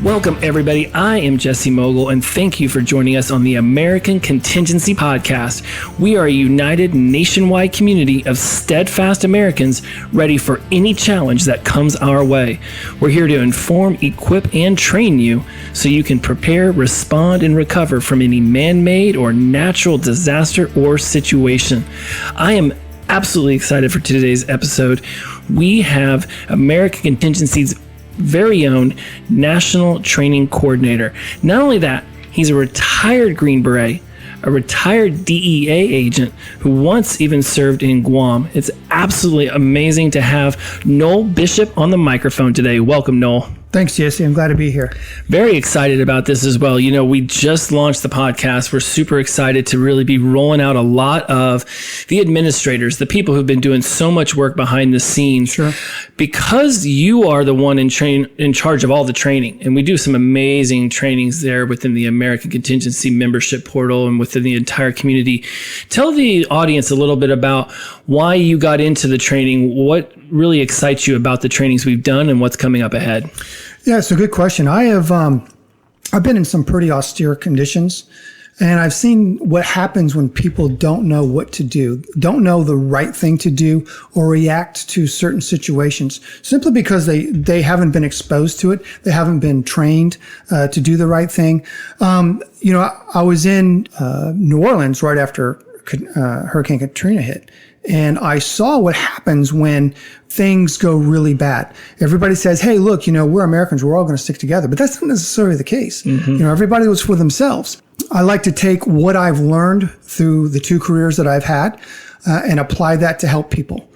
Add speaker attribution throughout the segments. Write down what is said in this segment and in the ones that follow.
Speaker 1: Welcome, everybody. I am Jesse Mogul, and thank you for joining us on the American Contingency Podcast. We are a united nationwide community of steadfast Americans ready for any challenge that comes our way. We're here to inform, equip, and train you so you can prepare, respond, and recover from any man-made or natural disaster or situation. I am absolutely excited for today's episode. We have American Contingency's very own National Training Coordinator. Not only that, he's a retired Green Beret, a retired DEA agent who once even served in Guam. It's absolutely amazing to have Noel Bishop on the microphone today. Welcome, Noel.
Speaker 2: Thanks, Jesse. I'm glad to be here.
Speaker 1: Very excited about this as well. You know, we just launched the podcast. We're super excited to really be rolling out a lot of the administrators, the people who've been doing so much work behind the scenes.
Speaker 2: Sure.
Speaker 1: Because you are the one in charge of all the training, and we do some amazing trainings there within the American Contingency membership portal and within the entire community. Tell the audience a little bit about why you got into the training, what really excites you about the trainings we've done, and what's coming up ahead.
Speaker 2: Yeah, it's a good question. I've been in some pretty austere conditions, and I've seen what happens when people don't know what to do, don't know the right thing to do, or react to certain situations simply because they haven't been exposed to it. They haven't been trained to do the right thing. I was in New Orleans right after Hurricane Katrina hit. And I saw what happens when things go really bad. Everybody says, hey, look, we're Americans. We're all going to stick together. But that's not necessarily the case. Mm-hmm. Everybody was for themselves. I like to take what I've learned through the two careers that I've had and apply that to help people.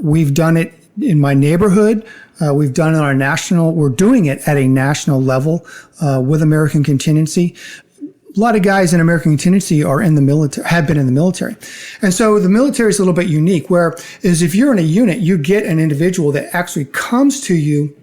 Speaker 2: We've done it in my neighborhood. We've done it on we're doing it at a national level with American Contingency. A lot of guys in American Contingency are in the military, have been in the military. And so the military is a little bit unique, whereas if you're in a unit, you get an individual that actually comes to you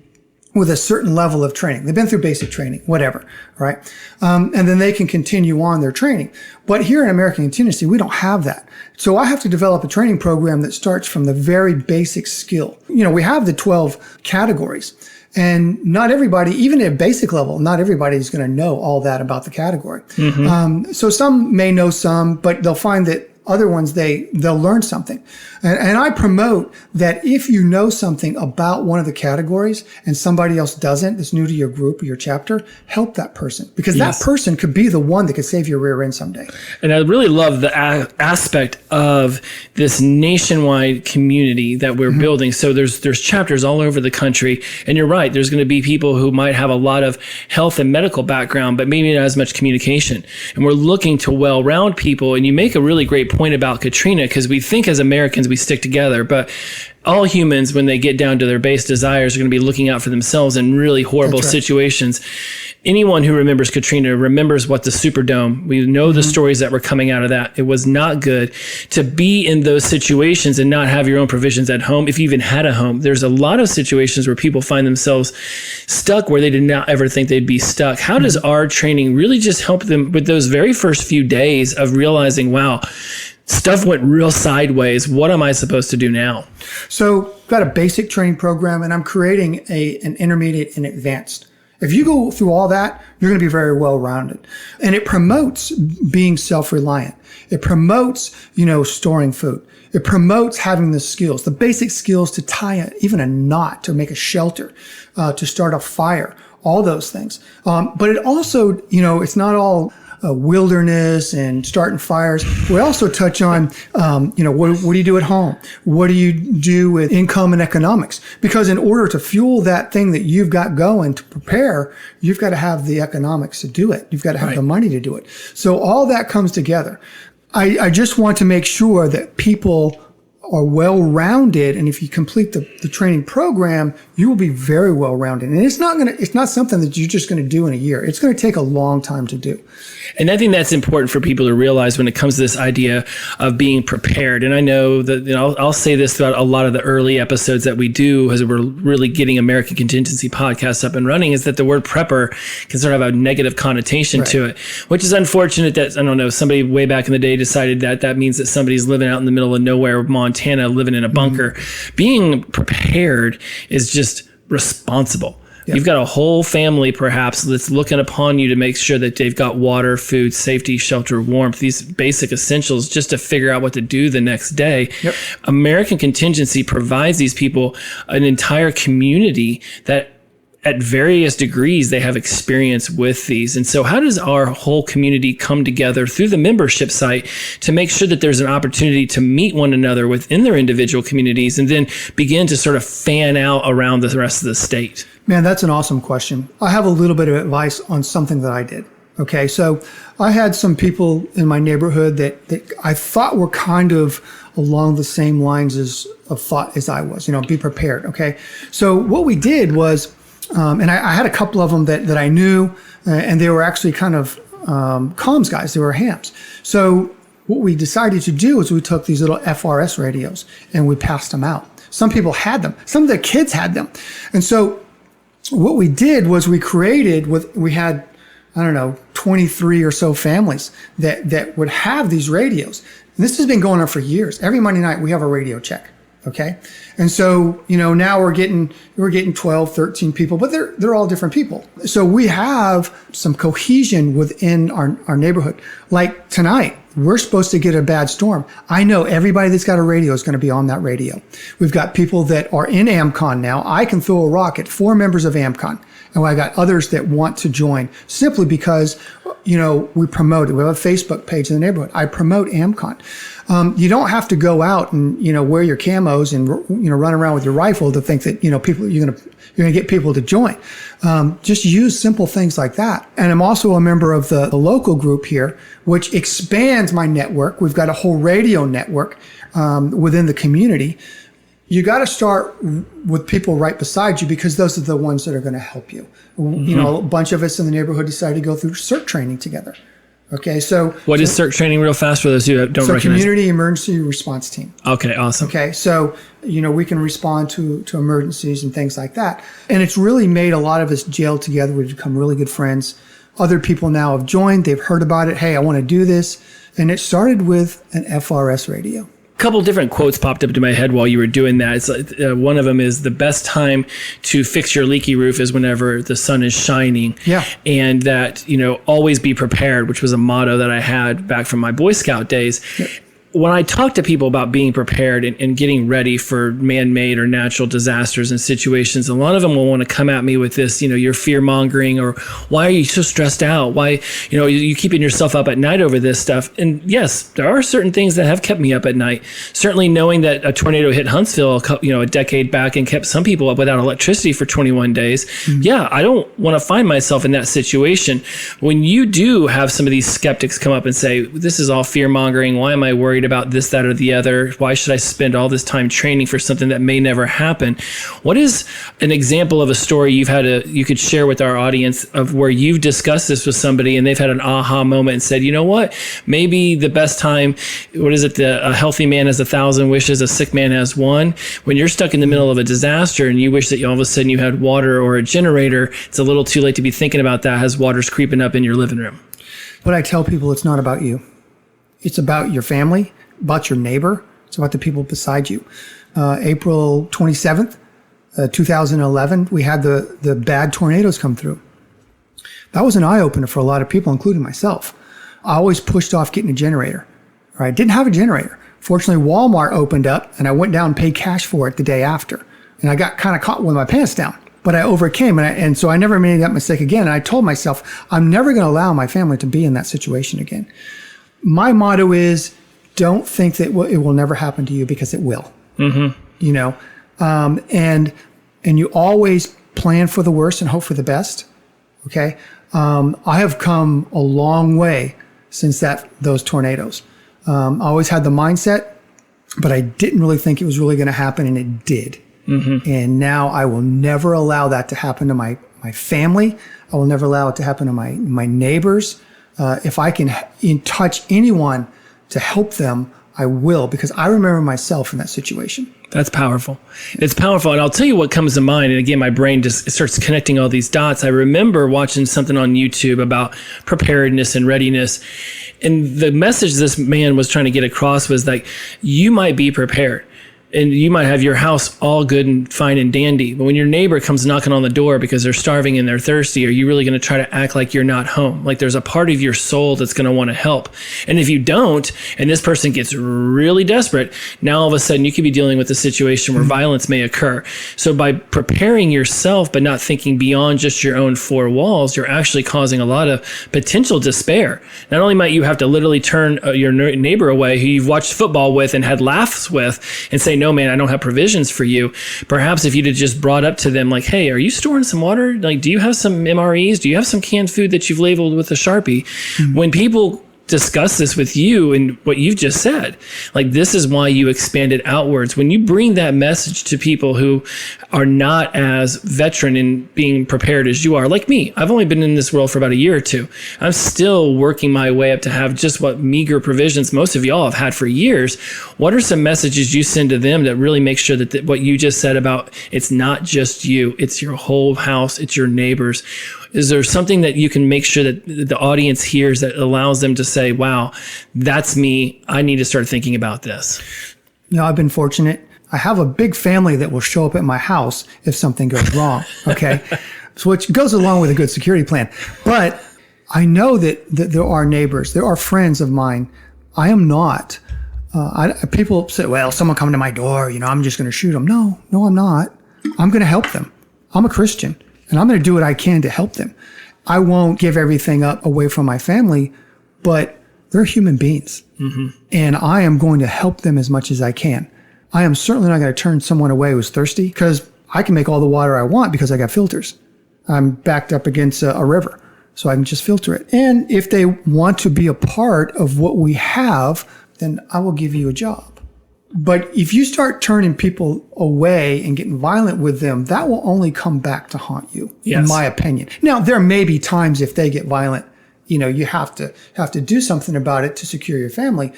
Speaker 2: with a certain level of training. They've been through basic training, whatever, right? And then they can continue on their training. But here in American Contingency, we don't have that. So I have to develop a training program that starts from the very basic skill. We have the 12 categories. And not everybody, even at a basic level, not everybody is going to know all that about the category. Mm-hmm. So some may know some, but they'll find that other ones, they'll learn something. And I promote that if you know something about one of the categories and somebody else doesn't, that's new to your group or your chapter, help that person. Because that person could be the one that could save your rear end someday. And
Speaker 1: I really love the aspect of this nationwide community that we're building. So there's chapters all over the country. And you're right, there's going to be people who might have a lot of health and medical background, but maybe not as much communication. And we're looking to well-round people. And you make a really great point about Katrina, because we think as Americans we stick together, but all humans, when they get down to their base desires, are going to be looking out for themselves in really horrible situations. Anyone who remembers Katrina remembers what the Superdome, we know the stories that were coming out of that. It was not good to be in those situations and not have your own provisions at home. If you even had a home, there's a lot of situations where people find themselves stuck where they did not ever think they'd be stuck. How does our training really just help them with those very first few days of realizing, wow, stuff went real sideways. What am I supposed to do now?
Speaker 2: So I've got a basic training program, and I'm creating an intermediate and advanced. If you go through all that, you're going to be very well-rounded. And it promotes being self-reliant. It promotes, storing food. It promotes having the skills, the basic skills to tie even a knot, to make a shelter, to start a fire, all those things. But it also, it's not all wilderness and starting fires. We also touch on, what do you do at home? What do you do with income and economics? Because in order to fuel that thing that you've got going to prepare, you've got to have the economics to do it. You've got to have the money to do it. So all that comes together. I just want to make sure that people are well-rounded, and if you complete the training program, you will be very well-rounded. And it's not something that you're just going to do in a year. It's going to take a long time to do.
Speaker 1: And I think that's important for people to realize when it comes to this idea of being prepared. And I know that I'll say this throughout a lot of the early episodes that we do as we're really getting American Contingency Podcast up and running, is that the word prepper can sort of have a negative connotation to it, which is unfortunate that, I don't know, somebody way back in the day decided that means that somebody's living out in the middle of nowhere, Montana, living in a bunker. Being prepared is just responsible. You've got a whole family perhaps that's looking upon you to make sure that they've got water, food, safety, shelter, warmth, these basic essentials just to figure out what to do the next day.
Speaker 2: Yep.
Speaker 1: American Contingency provides these people an entire community that at various degrees, they have experience with these. And so how does our whole community come together through the membership site to make sure that there's an opportunity to meet one another within their individual communities and then begin to sort of fan out around the rest of the state?
Speaker 2: Man, that's an awesome question. I have a little bit of advice on something that I did. Okay, so I had some people in my neighborhood that I thought were kind of along the same lines of thought as I was, be prepared. Okay, so what we did was, and I had a couple of them that I knew, and they were actually kind of comms guys. They were hams. So what we decided to do is we took these little FRS radios and we passed them out. Some people had them. Some of the kids had them. And so what we did was we had, 23 or so families that would have these radios. And this has been going on for years. Every Monday night we have a radio check. Okay. And so, now we're getting 12, 13 people, but they're all different people. So we have some cohesion within our neighborhood. Like tonight, we're supposed to get a bad storm. I know everybody that's got a radio is going to be on that radio. We've got people that are in AmCon now. I can throw a rock at 4 members of AmCon. And I got others that want to join simply because, we promote it. We have a Facebook page in the neighborhood. I promote AmCon. You don't have to go out and, wear your camos and, run around with your rifle to think that, people, you're going to get people to join. Just use simple things like that. And I'm also a member of the local group here, which expands my network. We've got a whole radio network, within the community. You got to start with people right beside you because those are the ones that are going to help you. Mm-hmm. A bunch of us in the neighborhood decided to go through CERT training together. Okay, so
Speaker 1: what is CERT training real fast for those who don't recognize?
Speaker 2: Community Emergency Response Team.
Speaker 1: Okay, awesome.
Speaker 2: Okay, so we can respond to emergencies and things like that, and it's really made a lot of us gel together. We've become really good friends. Other people now have joined. They've heard about it. Hey, I want to do this, and it started with an FRS radio.
Speaker 1: Couple different quotes popped up into my head while you were doing that. It's one of them is the best time to fix your leaky roof is whenever the sun is shining.
Speaker 2: Yeah.
Speaker 1: And that, always be prepared, which was a motto that I had back from my Boy Scout days. Yeah. When I talk to people about being prepared and getting ready for man-made or natural disasters and situations, a lot of them will want to come at me with this, you're fear-mongering, or why are you so stressed out? Why, you keeping yourself up at night over this stuff? And yes, there are certain things that have kept me up at night. Certainly knowing that a tornado hit Huntsville, a decade back and kept some people up without electricity for 21 days. Mm-hmm. Yeah, I don't want to find myself in that situation. When you do have some of these skeptics come up and say, this is all fear-mongering, why am I worried about this, that, or the other? Why should I spend all this time training for something that may never happen? What is an example of a story you could share with our audience of where you've discussed this with somebody and they've had an aha moment and said, you know what, maybe the best time, a healthy man has 1,000 wishes, a sick man has one. When you're stuck in the middle of a disaster and you wish that all of a sudden you had water or a generator, it's a little too late to be thinking about that as water's creeping up in your living room.
Speaker 2: But I tell people it's not about you. It's about your family, about your neighbor. It's about the people beside you. April 27th, 2011, we had the bad tornadoes come through. That was an eye-opener for a lot of people, including myself. I always pushed off getting a generator. I didn't have a generator. Fortunately, Walmart opened up, and I went down and paid cash for it the day after. And I got kind of caught with my pants down. But I overcame, and so I never made that mistake again. And I told myself, I'm never going to allow my family to be in that situation again. My motto is, don't think that it will never happen to you, because it will. Mm-hmm. And you always plan for the worst and hope for the best. Okay. I have come a long way since those tornadoes. I always had the mindset, but I didn't really think it was really going to happen, and it did. Mm-hmm. And now I will never allow that to happen to my family. I will never allow it to happen to my neighbors. If I can touch anyone to help them, I will, because I remember myself in that situation.
Speaker 1: That's powerful. It's powerful. And I'll tell you what comes to mind. And again, my brain just starts connecting all these dots. I remember watching something on YouTube about preparedness and readiness. And the message this man was trying to get across was like, you might be prepared, And you might have your house all good and fine and dandy, but when your neighbor comes knocking on the door because they're starving and they're thirsty, are you really going to try to act like you're not home? Like there's a part of your soul that's going to want to help. And if you don't, and this person gets really desperate, now all of a sudden you could be dealing with a situation where violence may occur. So by preparing yourself, but not thinking beyond just your own four walls, you're actually causing a lot of potential despair. Not only might you have to literally turn your neighbor away who you've watched football with and had laughs with and say, no, man, I don't have provisions for you. Perhaps if you'd have just brought up to them like, hey, are you storing some water? Like, do you have some MREs? Do you have some canned food that you've labeled with a Sharpie? When people discuss this with you and what you've just said, like this is why you expanded outwards. When you bring that message to people who are not as veteran in being prepared as you are, like me, I've only been in this world for about a year or two. I'm still working my way up to have just what meager provisions most of y'all have had for years. What are some messages you send to them that really make sure that what you just said about it's not just you, it's your whole house, it's your neighbors? Is there something that you can make sure that the audience hears that allows them to say, wow, that's me. I need to start thinking about this?
Speaker 2: I've been fortunate. I have a big family that will show up at my house if something goes wrong. Okay. So which goes along with a good security plan. But I know that there are neighbors, there are friends of mine. I am not. People say, well, someone come to my door, I'm just going to shoot them. No, I'm not. I'm going to help them. I'm a Christian. And I'm going to do what I can to help them. I won't give everything up away from my family, but they're human beings. Mm-hmm. And I am going to help them as much as I can. I am certainly not going to turn someone away who's thirsty because I can make all the water I want because I got filters. I'm backed up against a river, so I can just filter it. And if they want to be a part of what we have, then I will give you a job. But if you start turning people away and getting violent with them, that will only come back to haunt you, in my opinion. Now, there may be times if they get violent, you have to do something about it to secure your family.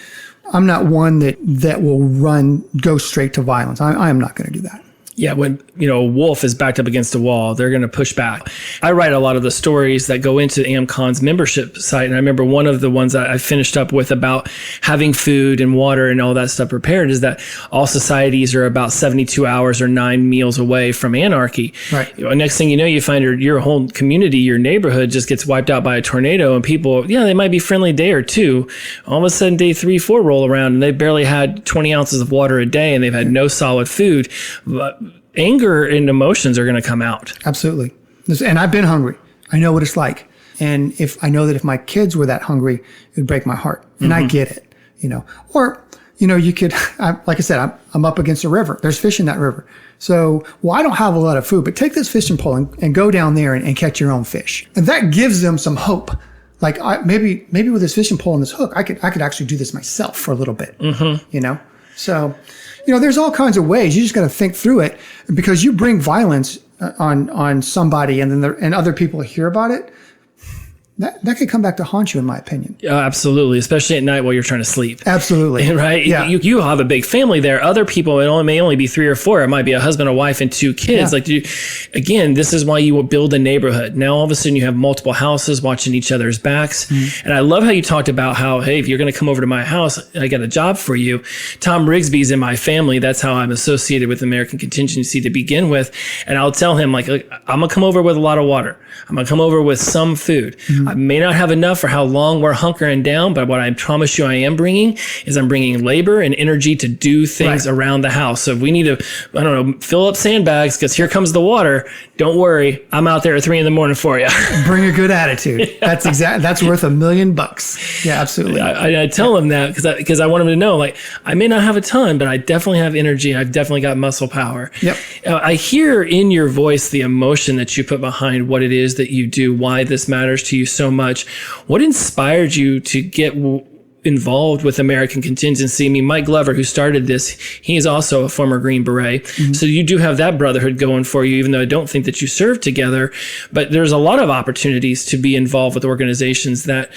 Speaker 2: I'm not one that will go straight to violence. I am not going to do that.
Speaker 1: Yeah, when a wolf is backed up against a wall, they're going to push back. I write a lot of the stories that go into AmCon's membership site, and I remember one of the ones I finished up with about having food and water and all that stuff prepared is that all societies are about 72 hours or 9 meals away from anarchy.
Speaker 2: Right.
Speaker 1: Next thing you know, you find your whole community, your neighborhood just gets wiped out by a tornado, and people, they might be friendly a day or two. All of a sudden, day 3, 4 roll around, and they barely had 20 ounces of water a day, and they've had no solid food. But anger and emotions are going to come out.
Speaker 2: Absolutely. And I've been hungry. I know what it's like. And if I know that if my kids were that hungry, it would break my heart. And I get it, Or, you could, like I said, I'm up against a river. There's fish in that river. So, I don't have a lot of food, but take this fishing pole and go down there and catch your own fish. And that gives them some hope. Like maybe with this fishing pole and this hook, I could actually do this myself for a little bit, So, there's all kinds of ways. You just got to think through it because you bring violence on somebody and then and other people hear about it. That could come back to haunt you, in my opinion.
Speaker 1: Absolutely, especially at night while you're trying to sleep.
Speaker 2: Absolutely.
Speaker 1: Right?
Speaker 2: Yeah.
Speaker 1: You have a big family there. Other people, it may only be 3 or 4. It might be a husband, a wife, and 2 kids.
Speaker 2: Yeah.
Speaker 1: Again, this is why you will build a neighborhood. Now, all of a sudden, you have multiple houses watching each other's backs. Mm-hmm. And I love how you talked about how, hey, if you're going to come over to my house, I got a job for you. Tom Rigsby's in my family. That's how I'm associated with American Contingency to begin with. And I'll tell him, I'm going to come over with a lot of water. I'm going to come over with some food. Mm-hmm. I may not have enough for how long we're hunkering down, but what I promise you I am bringing is I'm bringing labor and energy to do things around the house. So if we need to, fill up sandbags because here comes the water, don't worry. I'm out there at 3 a.m. for you.
Speaker 2: Bring a good attitude. That's worth $1 million. Yeah, absolutely.
Speaker 1: I tell him that because I want him to know, I may not have a ton, but I definitely have energy. I've definitely got muscle power.
Speaker 2: Yep.
Speaker 1: I hear in your voice the emotion that you put behind what it is that you do, why this matters to you so much. What inspired you to get involved with American Contingency? I mean, Mike Glover, who started this, he is also a former Green Beret. Mm-hmm. So you do have that brotherhood going for you, even though I don't think that you serve together. But there's a lot of opportunities to be involved with organizations that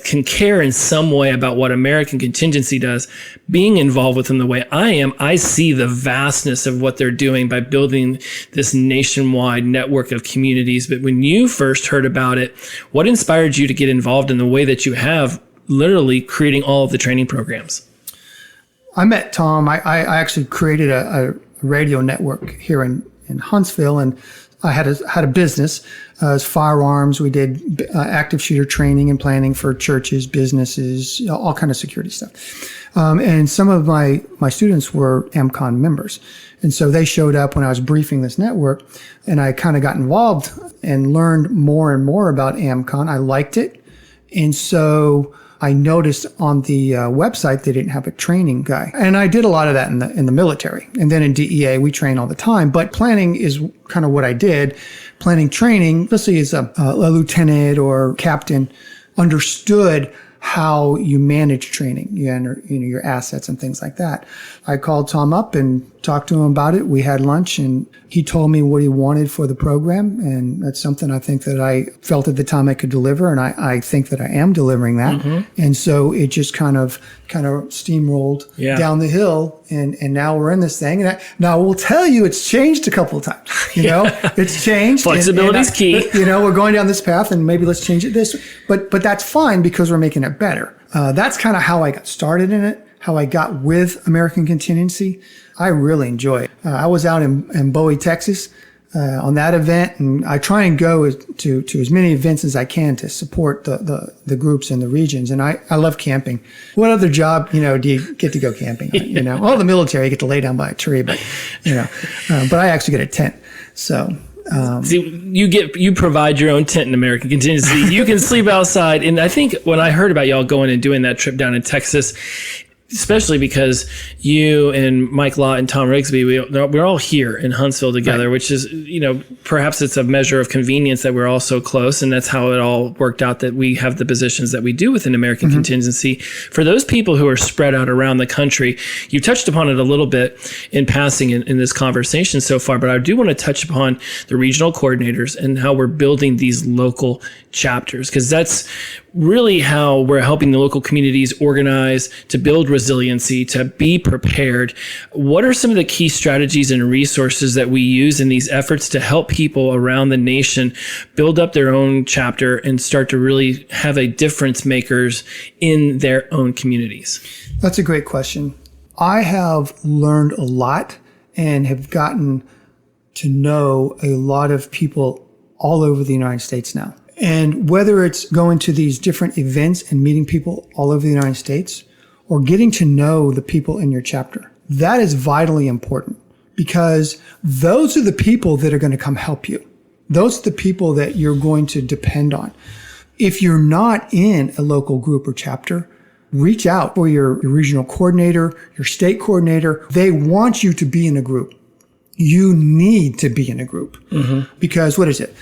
Speaker 1: can care in some way about what American Contingency does. Being involved with them the way I am, I see the vastness of what they're doing by building this nationwide network of communities. But when you first heard about it, what inspired you to get involved in the way that you have, literally creating all of the training programs?
Speaker 2: I met Tom. I actually created a radio network here in Huntsville, and I had a business. As firearms, we did active shooter training and planning for churches, businesses, all kind of security stuff. And some of my students were AmCon members. And so they showed up when I was briefing this network, and I kind of got involved and learned more and more about AmCon. I liked it. And so I noticed on the website they didn't have a training guy. And I did a lot of that in the military. And then in DEA, we train all the time. But planning is kind of what I did. Planning training, especially as a lieutenant or captain, understood how you manage training, your assets and things like that. I called Tom up and talked to him about it. We had lunch, and he told me what he wanted for the program. And that's something I think that I felt at the time I could deliver. And I think that I am delivering that. Mm-hmm. And so it just kind of steamrolled down the hill. And now we're in this thing. And now we'll tell you it's changed a couple of times. It's changed.
Speaker 1: Flexibility is key.
Speaker 2: We're going down this path, and maybe let's change it this. But that's fine because we're making it better. That's kind of how I got started in it, how I got with American Contingency. I really enjoy it. I was out in Bowie, Texas, on that event, and I try and go to as many events as I can to support the groups in the regions. And I love camping. What other job, do you get to go camping? Well, the military, you get to lay down by a tree, but but I actually get a tent. So.
Speaker 1: See, you provide your own tent in American Contingency. You can sleep outside. And I think when I heard about y'all going and doing that trip down in Texas, especially because you and Mike Lott and Tom Rigsby, we're all here in Huntsville together, right. Which is, perhaps it's a measure of convenience that we're all so close. And that's how it all worked out that we have the positions that we do within American mm-hmm. Contingency. For those people who are spread out around the country, you touched upon it a little bit in passing in this conversation so far, but I do want to touch upon the regional coordinators and how we're building these local chapters, because that's really how we're helping the local communities organize, to build resiliency, to be prepared. What are some of the key strategies and resources that we use in these efforts to help people around the nation build up their own chapter and start to really have a difference makers in their own communities?
Speaker 2: That's a great question. I have learned a lot and have gotten to know a lot of people all over the United States now. And whether it's going to these different events and meeting people all over the United States or getting to know the people in your chapter, that is vitally important, because those are the people that are going to come help you. Those are the people that you're going to depend on. If you're not in a local group or chapter, reach out for your regional coordinator, your state coordinator. They want you to be in a group. You need to be in a group mm-hmm. because what is it?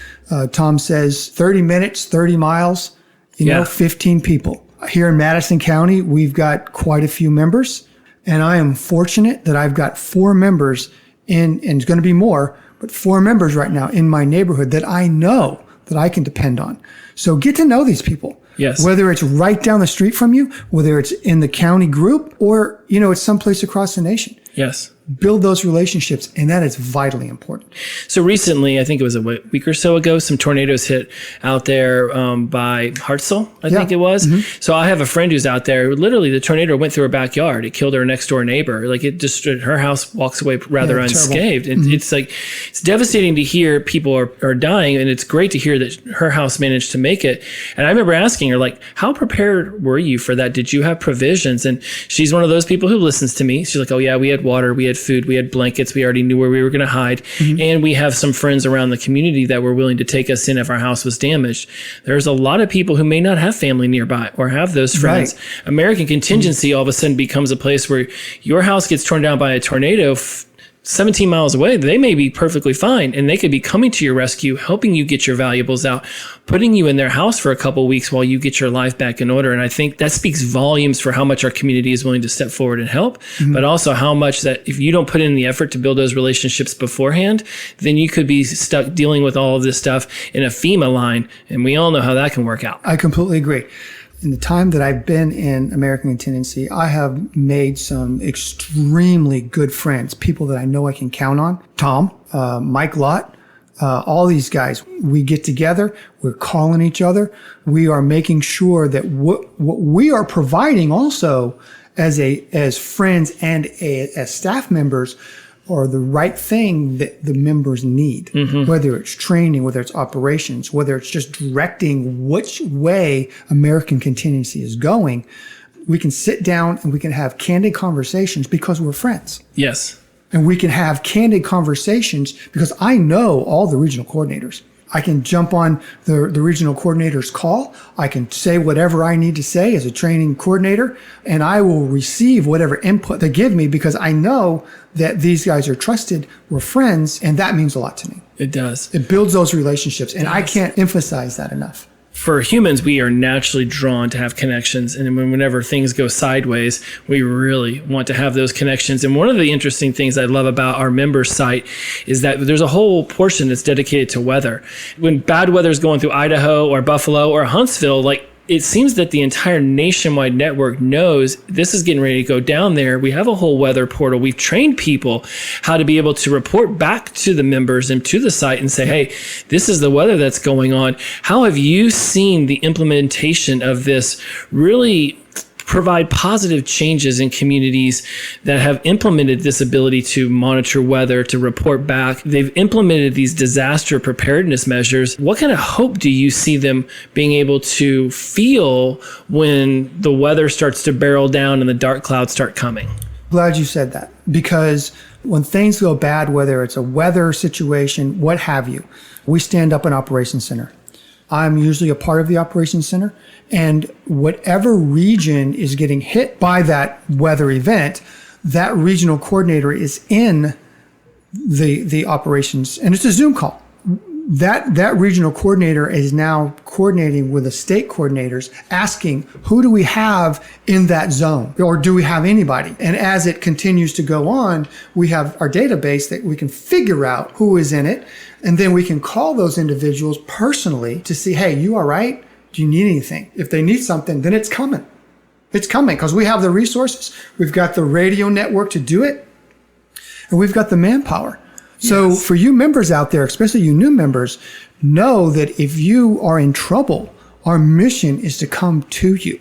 Speaker 2: Tom says 30 minutes, 30 miles, 15 people. Here in Madison County, we've got quite a few members, and I am fortunate that I've got 4 members and it's going to be more, but 4 members right now in my neighborhood that I know that I can depend on. So get to know these people.
Speaker 1: Yes.
Speaker 2: Whether it's right down the street from you, whether it's in the county group, or, it's someplace across the nation.
Speaker 1: Yes.
Speaker 2: Build those relationships, and that is vitally important.
Speaker 1: So recently, I think it was a week or so ago, some tornadoes hit out there by Hartselle, I think it was. Mm-hmm. So I have a friend who's out there. Literally, the tornado went through her backyard. It killed her next door neighbor. Like, it destroyed her house, walks away rather unscathed. Mm-hmm. It's devastating to hear people are dying, and it's great to hear that her house managed to make it. And I remember asking her, like, how prepared were you for that? Did you have provisions? And she's one of those people who listens to me. She's like, oh yeah, we had water, we had food, we had blankets, we already knew where we were going to hide. Mm-hmm. And we have some friends around the community that were willing to take us in if our house was damaged. There's a lot of people who may not have family nearby or have those friends. Right. American Contingency all of a sudden becomes a place where your house gets torn down by a tornado 17 miles away. They may be perfectly fine, and they could be coming to your rescue, helping you get your valuables out, putting you in their house for a couple of weeks while you get your life back in order. And I think that speaks volumes for how much our community is willing to step forward and help, mm-hmm. but also how much that if you don't put in the effort to build those relationships beforehand, then you could be stuck dealing with all of this stuff in a FEMA line. And we all know how that can work out.
Speaker 2: I completely agree. In the time that I've been in American Contingency, I have made some extremely good friends, people that I know I can count on. Tom, Mike Lott, all these guys. We get together, we're calling each other. We are making sure that what we are providing also as friends and as staff members are the right thing that the members need, whether it's training, whether it's operations, whether it's just directing which way American contingency is going. We can sit down and we can have candid conversations because we're friends.
Speaker 1: Yes.
Speaker 2: And we can have candid conversations because I know all the regional coordinators. I can jump on the regional coordinator's call. I can say whatever I need to say as a training coordinator, and I will receive whatever input they give me because I know that these guys are trusted, we're friends, and that means a lot to me.
Speaker 1: It does.
Speaker 2: It builds those relationships, and I can't emphasize that enough.
Speaker 1: For humans, we are naturally drawn to have connections. And whenever things go sideways, we really want to have those connections. And one of the interesting things I love about our member site is that there's a whole portion that's dedicated to weather. When bad weather is going through Idaho or Buffalo or Huntsville, like, it seems that the entire nationwide network knows this is getting ready to go down there. We have a whole weather portal. We've trained people how to be able to report back to the members and to the site and say, hey, this is the weather that's going on. How have you seen the implementation of this really provide positive changes in communities that have implemented this ability to monitor weather, to report back? They've implemented these disaster preparedness measures. What kind of hope do you see them being able to feel when the weather starts to barrel down and the dark clouds start coming?
Speaker 2: Glad you said that, because when things go bad, whether it's a weather situation, what have you, we stand up an operations center. I'm usually a part of the operations center, and whatever region is getting hit by that weather event, that regional coordinator is in the operations, and it's a Zoom call. That regional coordinator is now coordinating with the state coordinators, asking, who do we have in that zone? Or do we have anybody? And as it continues to go on, we have our database that we can figure out who is in it. And then we can call those individuals personally to see, hey, you all right? Do you need anything? If they need something, then it's coming. It's coming because we have the resources. We've got the radio network to do it. And we've got the manpower. So for you members out there, especially you new members, know that if you are in trouble, our mission is to come to you.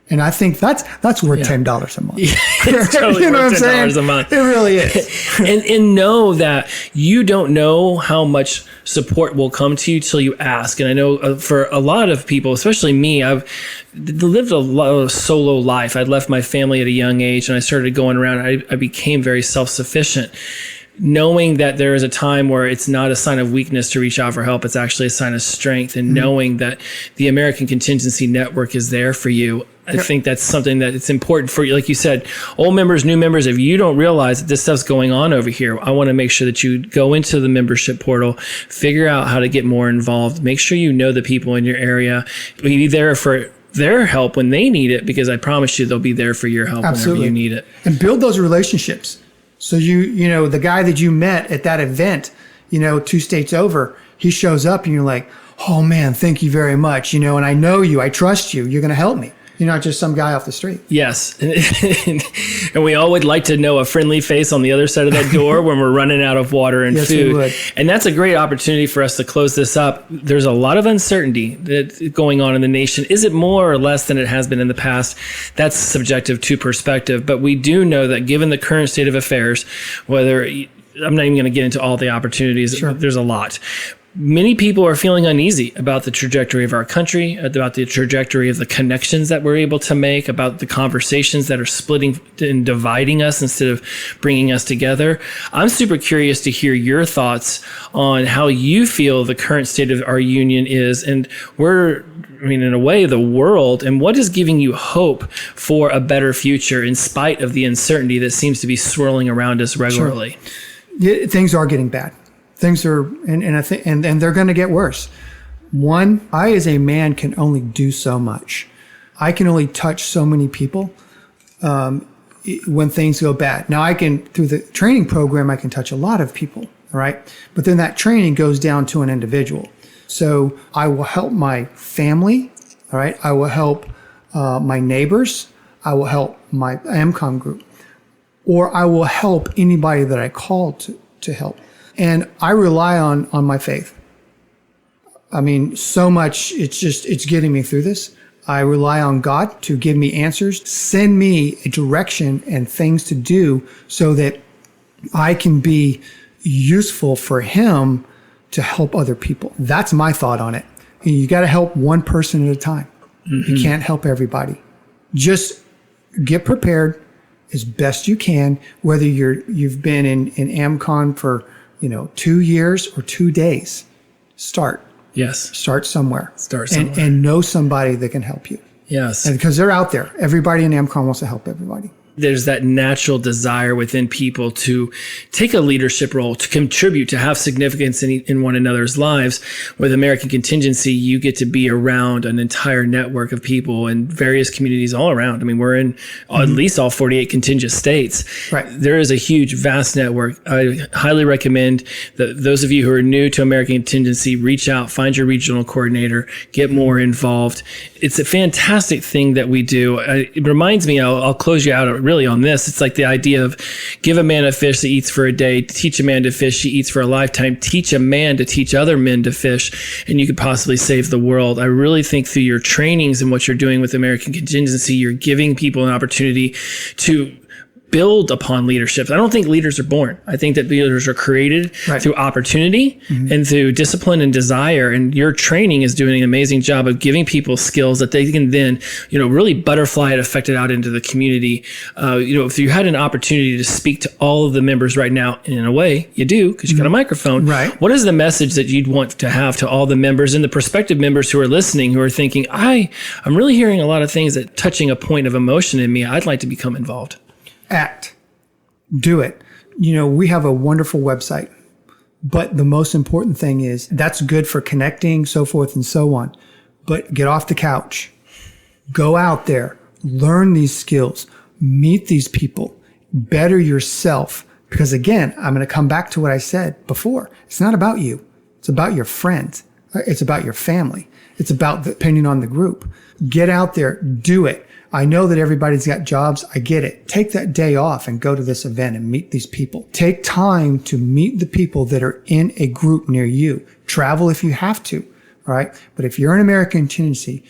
Speaker 2: And I think that's worth $10 a month.
Speaker 1: Yeah, it's totally
Speaker 2: you know
Speaker 1: worth
Speaker 2: what I'm saying?
Speaker 1: $10 a month.
Speaker 2: It really is.
Speaker 1: and know that you don't know how much support will come to you till you ask. And I know for a lot of people, especially me, I've lived a lot of solo life. I'd left my family at a young age and I started going around. I became very self-sufficient. Knowing that there is a time where it's not a sign of weakness to reach out for help, it's actually a sign of strength, and knowing that the American Contingency Network is there for you. I think that's something that it's important for you. Like you said, old members, new members, if you don't realize that this stuff's going on over here, I want to make sure that you go into the membership portal, figure out how to get more involved, make sure you know the people in your area, be there for their help when they need it, because I promise you they'll be there for your help whenever you need it.
Speaker 2: And build those relationships. So you know, the guy that you met at that event, 2 states over, he shows up and you're like, oh man, thank you very much. And I know you, I trust you. You're going to help me. You're not just some guy off the street.
Speaker 1: Yes. And we all would like to know a friendly face on the other side of that door when we're running out of water and
Speaker 2: yes,
Speaker 1: food.
Speaker 2: We would.
Speaker 1: And that's a great opportunity for us to close this up. There's a lot of uncertainty that's going on in the nation. Is it more or less than it has been in the past? That's subjective to perspective. But we do know that given the current state of affairs, whether I'm not even going to get into all the opportunities,
Speaker 2: sure.
Speaker 1: There's a lot. Many people are feeling uneasy about the trajectory of our country, about the trajectory of the connections that we're able to make, about the conversations that are splitting and dividing us instead of bringing us together. I'm super curious to hear your thoughts on how you feel the current state of our union is, and in a way, the world, and what is giving you hope for a better future in spite of the uncertainty that seems to be swirling around us regularly.
Speaker 2: Sure. Yeah, things are getting bad. Things are, and I think, and they're going to get worse. One, I as a man can only do so much. I can only touch so many people when things go bad. Now through the training program, I can touch a lot of people, all right? But then that training goes down to an individual. So I will help my family, all right? I will help my neighbors. I will help my AMCOM group. Or I will help anybody that I call to help. And I rely on my faith. I mean, so much, it's getting me through this. I rely on God to give me answers, send me a direction and things to do so that I can be useful for him to help other people. That's my thought on it. You got to help one person at a time. You can't help everybody. Just get prepared as best you can, whether you've been in AmCon for 2 years or 2 days. Start somewhere. And know somebody that can help you.
Speaker 1: Yes.
Speaker 2: And because they're out there. Everybody in AmCon wants to help everybody.
Speaker 1: There's that natural desire within people to take a leadership role, to contribute, to have significance in one another's lives. With American Contingency, you get to be around an entire network of people in various communities all around. I mean, we're in at least all 48 contingent states.
Speaker 2: Right.
Speaker 1: There is a huge, vast network. I highly recommend that those of you who are new to American Contingency, reach out, find your regional coordinator, get more involved. It's a fantastic thing that we do. It reminds me, I'll close you out really on this. It's like the idea of give a man a fish that eats for a day, teach a man to fish, he eats for a lifetime, teach a man to teach other men to fish, and you could possibly save the world. I really think through your trainings and what you're doing with American Contingency, you're giving people an opportunity to build upon leadership. I don't think leaders are born. I think that leaders are created through opportunity and through discipline and desire. And your training is doing an amazing job of giving people skills that they can then, really butterfly it, affect it out into the community. If you had an opportunity to speak to all of the members right now, and in a way you do, because you got a microphone.
Speaker 2: Right.
Speaker 1: What is the message that you'd want to have to all the members and the prospective members who are listening, who are thinking, I'm really hearing a lot of things that touching a point of emotion in me. I'd like to become involved.
Speaker 2: Act. Do it. We have a wonderful website, but the most important thing is that's good for connecting, so forth and so on. But get off the couch. Go out there. Learn these skills. Meet these people. Better yourself. Because again, I'm going to come back to what I said before. It's not about you. It's about your friends. It's about your family. It's about depending on the group. Get out there. Do it. I know that everybody's got jobs. I get it. Take that day off and go to this event and meet these people. Take time to meet the people that are in a group near you. Travel if you have to. All right. But if you're an American Contingency,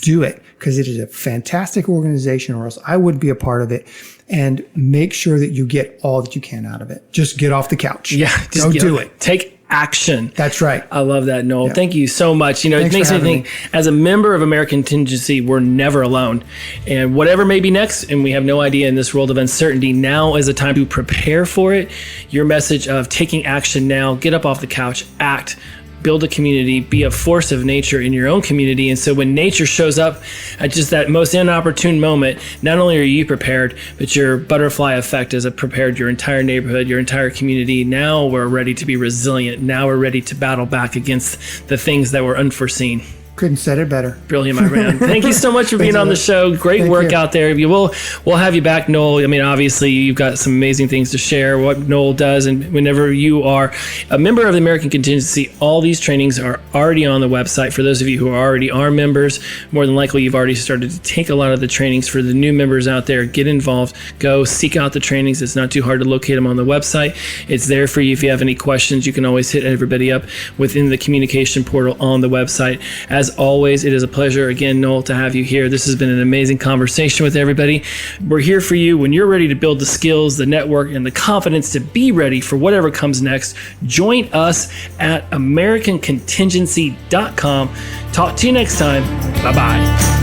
Speaker 2: do it because it is a fantastic organization, or else I would be a part of it. And make sure that you get all that you can out of it. Just get off the couch.
Speaker 1: Yeah.
Speaker 2: Go do it.
Speaker 1: Take action.
Speaker 2: That's right.
Speaker 1: I love that, Noel.
Speaker 2: Yeah.
Speaker 1: Thank you so much. It makes me think, as a member of American Contingency, we're never alone. And whatever may be next, and we have no idea in this world of uncertainty, now is a time to prepare for it. Your message of taking action now, get up off the couch, act, build a community, be a force of nature in your own community. And so when nature shows up at just that most inopportune moment, not only are you prepared, but your butterfly effect has prepared your entire neighborhood, your entire community. Now we're ready to be resilient. Now we're ready to battle back against the things that were unforeseen.
Speaker 2: Couldn't said it better.
Speaker 1: Brilliant, my friend. Thank you so much for being on the show. Great work out there. We'll have you back, Noel. I mean, obviously, you've got some amazing things to share, what Noel does. And whenever you are a member of the American Contingency, all these trainings are already on the website. For those of you who already are members, more than likely, you've already started to take a lot of the trainings. For the new members out there, get involved. Go seek out the trainings. It's not too hard to locate them on the website. It's there for you. If you have any questions, you can always hit everybody up within the communication portal on the website. As always, it is a pleasure, again, Noel, to have you here. This has been an amazing conversation with everybody. We're here for you when you're ready to build the skills, the network, and the confidence to be ready for whatever comes next. Join us at AmericanContingency.com. Talk to you next time. Bye-bye.